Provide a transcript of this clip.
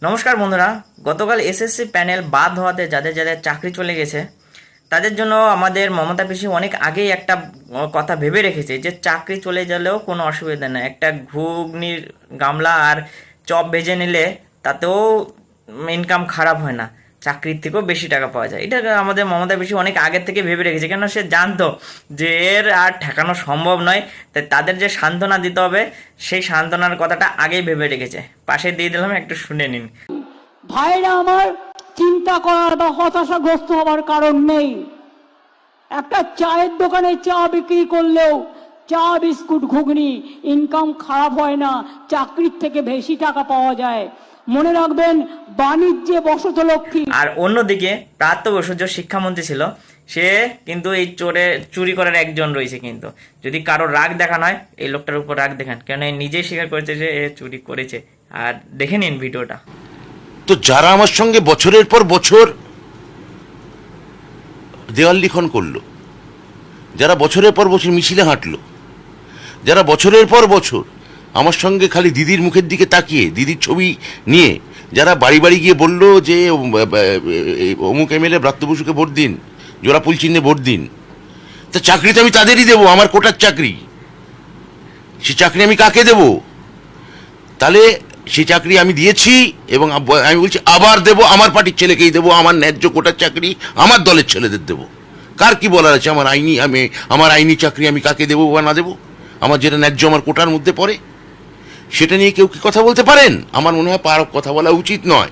নমস্কার বন্ধুরা, গতকাল এসএসসি প্যানেল বাদ হওয়াতে যাদের যাদের চাকরি চলে গেছে তাদের জন্য আমাদের মমতা পিসি অনেক আগেই একটা কথা ভেবে রেখেছে যে চাকরি চলে গেলেও কোনো অসুবিধা নেই, একটা ঘুগনির গামলা আর চপ ভেজে নিলে তাতেও ইনকাম খারাপ হয় না, চাকরির থেকেও বেশি টাকা পাওয়া যায়। এটা আমাদের মমতা পিসি অনেক আগের থেকে ভেবে রেখেছে, কেন সে জানতো যে এর আর ঠেকানো সম্ভব নয়। তাই তাদের যে সান্ত্বনা দিতে হবে সেই সান্ত্বনার কথাটা আগেই ভেবে রেখেছে। পাশে দিয়ে দিলাম, একটু শুনে নিন। ভাইরা আমার, চিন্তা করার বা হতাশাগ্রস্ত হওয়ার কারণ নেই। একটা চায়ের দোকানে চা বিক্রি করলেও চা বিস্কুট ঘুগনি ইনকাম খারাপ হয় না, চাকরির থেকে বেশি টাকা পাওয়া যায়। মনে রাখবেন, বাণিজ্যে বসত লক্ষ্মী। আর অন্যদিকে প্রাপ্ত বসু যে শিক্ষামন্ত্রী ছিল, সে কিন্তু এই চুরি করার একজন রয়েছে। কিন্তু যদি কারো রাগ দেখানো হয়, এই লোকটার উপর রাগ দেখান, কেন নিজেই স্বীকার করেছে যে এ চুরি করেছে। আর দেখে নিন ভিডিওটা। তো যারা আমার সঙ্গে বছরের পর বছর দেওয়াল লিখন করলো, যারা বছরের পর বছর মিছিলে হাঁটলো, যারা বছরের পর বছর আমার সঙ্গে খালি দিদির মুখের দিকে তাকিয়ে দিদির ছবি নিয়ে যারা বাড়ি বাড়ি গিয়ে বললো যে অমুক এমএলএ ব্রাত্য বসুকে ভোট দিন, জোড়াফুল চিহ্নে ভোট দিন, তা চাকরি তো আমি তাদেরই দেবো। আমার কোটার চাকরি, সে চাকরি আমি কাকে দেব? তাহলে সেই চাকরি আমি দিয়েছি এবং আমি বলছি আবার দেব, আমার পার্টির ছেলেকেই দেবো। আমার ন্যায্য কোটার চাকরি আমার দলের ছেলেদের দেবো। কার কি বলার আছে? আমার আইনি চাকরি আমি কাকে দেবো বা না দেবো? আমার যেটা ন্যায্য আমার কোটার মধ্যে পড়ে, সেটা নিয়ে কেউ কি কথা বলতে পারেন? আমার মনে হয় কথা বলা উচিত নয়।